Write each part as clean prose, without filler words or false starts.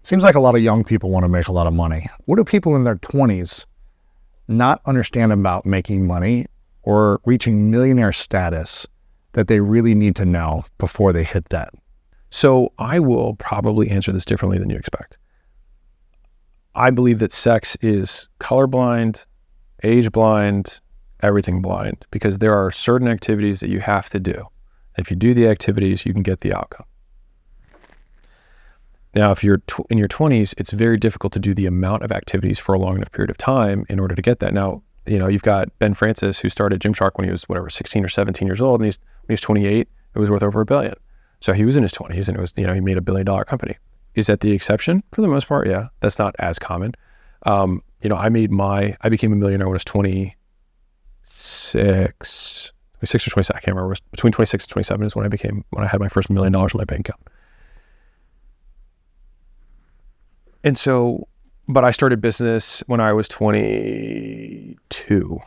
Seems like a lot of young people want to make a lot of money. What do people in their 20s not understand about making money or reaching millionaire status that they really need to know before they hit that? So I will probably answer this differently than you expect. I believe that sex is colorblind, age blind, everything blind, because there are certain activities that you have to do. If you do the activities, you can get the outcome. Now, if you're in your 20s, it's very difficult to do the amount of activities for a long enough period of time in order to get that. Now, you've got Ben Francis, who started Gymshark when he was 16 or 17 years old, and when he was 28, it was worth over $1 billion. So he was in his 20s, and it was, he made $1 billion company. Is that the exception? For the most part, yeah. That's not as common. I became a millionaire when I was 26 or 27. I can't remember. It was between 26 and 27 is when I had my first $1 million in my bank account. And so, but I started business when I was 22.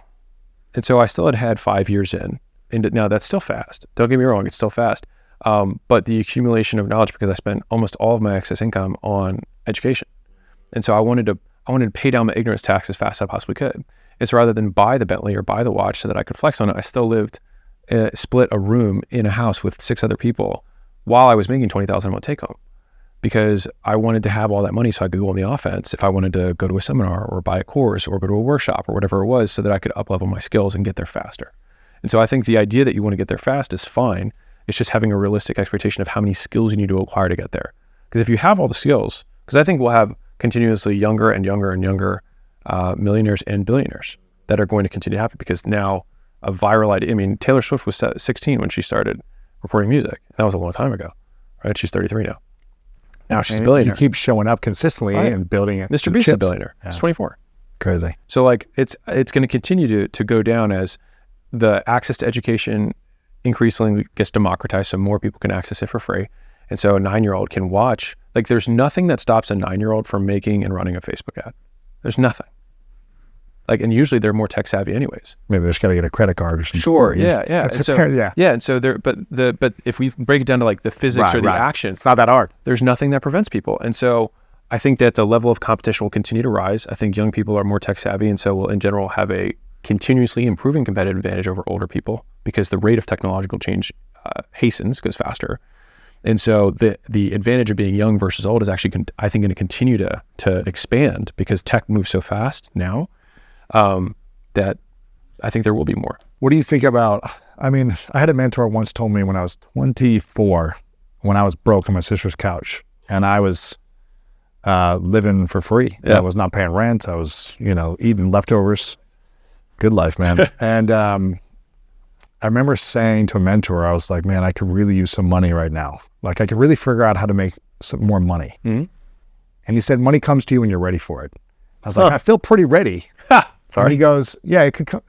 And so I still had 5 years in. And now that's still fast. Don't get me wrong, it's still fast. But the accumulation of knowledge, because I spent almost all of my excess income on education. And so I wanted to pay down my ignorance tax as fast as I possibly could. And so rather than buy the Bentley or buy the watch so that I could flex on it, I still split a room in a house with 6 other people while I was making $20,000 a month take home. Because I wanted to have all that money so I could go on the offense if I wanted to go to a seminar or buy a course or go to a workshop or whatever it was, so that I could up-level my skills and get there faster. And so I think the idea that you want to get there fast is fine. It's just having a realistic expectation of how many skills you need to acquire to get there. Because if you have all the skills, because I think we'll have continuously younger and younger and younger millionaires and billionaires that are going to continue to happen, because now a viral idea, Taylor Swift was 16 when she started recording music. That was a long time ago, right? She's 33 now. Now she's a billionaire. You keep showing up consistently and building it. Mr. Beast is a billionaire. Yeah. He's 24. Crazy. So it's going to continue to go down as the access to education increasingly gets democratized, so more people can access it for free. And so a 9-year-old can watch. There's nothing that stops a 9-year-old from making and running a Facebook ad. There's nothing. And usually they're more tech savvy anyways. Maybe they just got to get a credit card or something. Sure, yeah. And so, yeah. And so but if we break it down to the physics or the action, it's not that hard. There's nothing that prevents people. And so I think that the level of competition will continue to rise. I think young people are more tech savvy, and so will in general have a continuously improving competitive advantage over older people, because the rate of technological change goes faster. And so the advantage of being young versus old is actually, I think, going to continue to expand, because tech moves so fast now that I think there will be more. What do you think about, I had a mentor once told me when I was 24, when I was broke on my sister's couch, and I was living for free. Yeah. I was not paying rent. I was, eating leftovers. Good life, man. And I remember saying to a mentor, I was like, man, I could really use some money right now. I could really figure out how to make some more money. Mm-hmm. And he said, money comes to you when you're ready for it. I was like, I feel pretty ready. And he goes, yeah, it could come,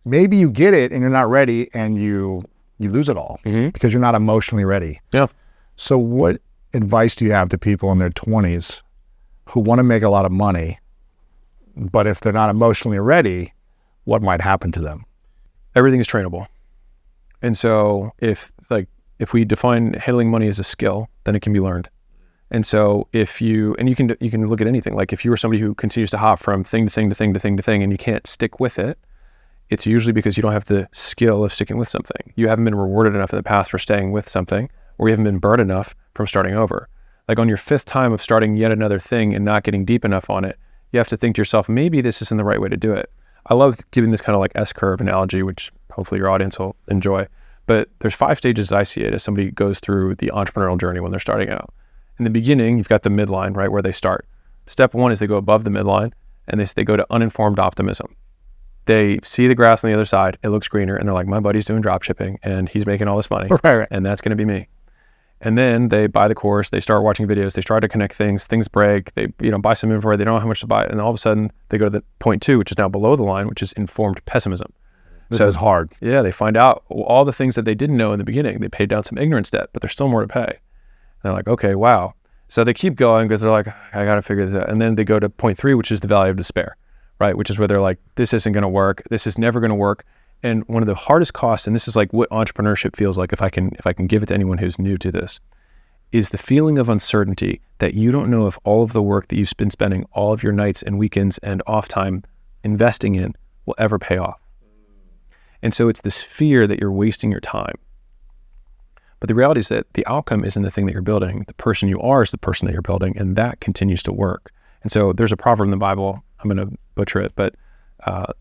maybe you get it and you're not ready and you lose it all because you're not emotionally ready. Yeah. So what advice do you have to people in their 20s who want to make a lot of money, but if they're not emotionally ready, what might happen to them? Everything is trainable. And so if we define handling money as a skill, then it can be learned. And so you can look at anything. If you were somebody who continues to hop from thing to thing to thing to thing to thing, and you can't stick with it, it's usually because you don't have the skill of sticking with something. You haven't been rewarded enough in the past for staying with something, or you haven't been burned enough from starting over. On your 5th time of starting yet another thing and not getting deep enough on it, you have to think to yourself, maybe this isn't the right way to do it. I love giving this kind of S-curve analogy, which hopefully your audience will enjoy. But there's 5 stages as I see it as somebody goes through the entrepreneurial journey when they're starting out. In the beginning, you've got the midline, right, where they start. Step 1 is they go above the midline, and they go to uninformed optimism. They see the grass on the other side, it looks greener, and they're like, my buddy's doing drop shipping, and he's making all this money, right. And that's going to be me. And then they buy the course, they start watching videos, they try to connect things break, they buy some info, they don't know how much to buy, and all of a sudden they go to the point 2, which is now below the line, which is informed pessimism. This is hard. Yeah, they find out all the things that they didn't know in the beginning. They paid down some ignorance debt, but there's still more to pay. They're like, okay, wow. So they keep going because they're like, I got to figure this out. And then they go to point 3, which is the valley of despair, right? Which is where they're like, this isn't going to work. This is never going to work. And one of the hardest costs, and this is what entrepreneurship feels like, if I can give it to anyone who's new to this, is the feeling of uncertainty that you don't know if all of the work that you've been spending all of your nights and weekends and off time investing in will ever pay off. And so it's this fear that you're wasting your time. But the reality is that the outcome isn't the thing that you're building. The person you are is the person that you're building, and that continues to work. And so there's a proverb in the Bible, I'm going to butcher it, but I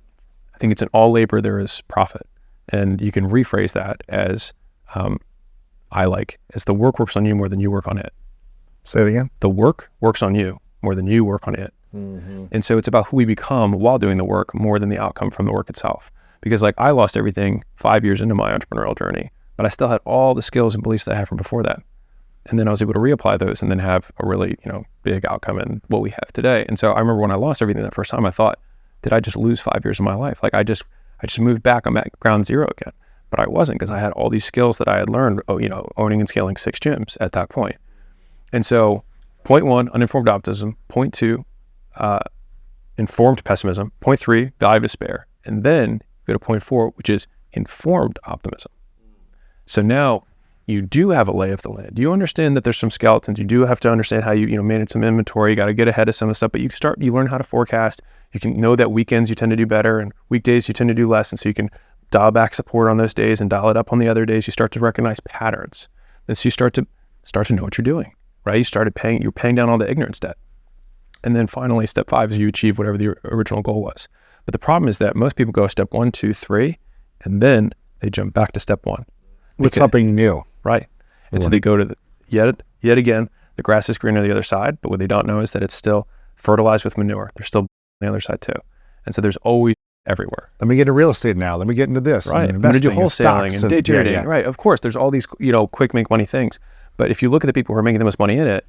think it's in all labor there is profit. And you can rephrase that as, as the work works on you more than you work on it. Say it again. The work works on you more than you work on it. Mm-hmm. And so it's about who we become while doing the work more than the outcome from the work itself. Because like I lost everything 5 years into my entrepreneurial journey, but I still had all the skills and beliefs that I had from before that. And then I was able to reapply those and then have a really, big outcome in what we have today. And so I remember when I lost everything that first time, I thought, did I just lose 5 years of my life? Like I just moved back. I'm at ground zero again. But I wasn't, because I had all these skills that I had learned, owning and scaling 6 gyms at that point. And so point 1, uninformed optimism. Point 2, informed pessimism. Point 3, value of despair. And then go to point 4, which is informed optimism. So now you do have a lay of the land. You understand that there's some skeletons. You do have to understand how you manage some inventory. You got to get ahead of some of the stuff, but you learn how to forecast. You can know that weekends you tend to do better and weekdays you tend to do less. And so you can dial back support on those days and dial it up on the other days. You start to recognize patterns. And so you start to know what you're doing, right? You're paying down all the ignorance debt. And then finally, step 5 is you achieve whatever the original goal was. But the problem is that most people go step 1, 2, 3, and then they jump back to step 1. With something new. Right. And so they go to yet again, the grass is greener on the other side, but what they don't know is that it's still fertilized with manure. They're still on the other side too. And so there's always everywhere. Let me get into real estate now. Let me get into this. Right. I'm going to do wholesaling and day trading. Yeah. Right. Of course, there's all these, quick make money things. But if you look at the people who are making the most money in it,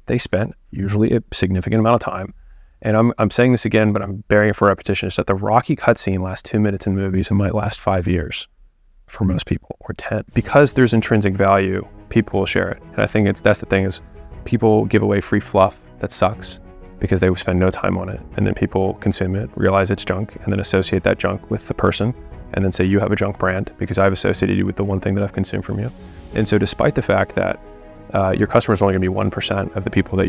they spent usually a significant amount of time. And I'm saying this again, but I'm bearing it for repetition. It's that the Rocky cutscene lasts 2 minutes in movies and might last 5 years for most people, or 10. Because there's intrinsic value, people will share it. And I think that's the thing, is people give away free fluff that sucks because they spend no time on it. And then people consume it, realize it's junk, and then associate that junk with the person, and then say, you have a junk brand because I've associated you with the one thing that I've consumed from you. And so despite the fact that your customer is only going to be 1% of the people that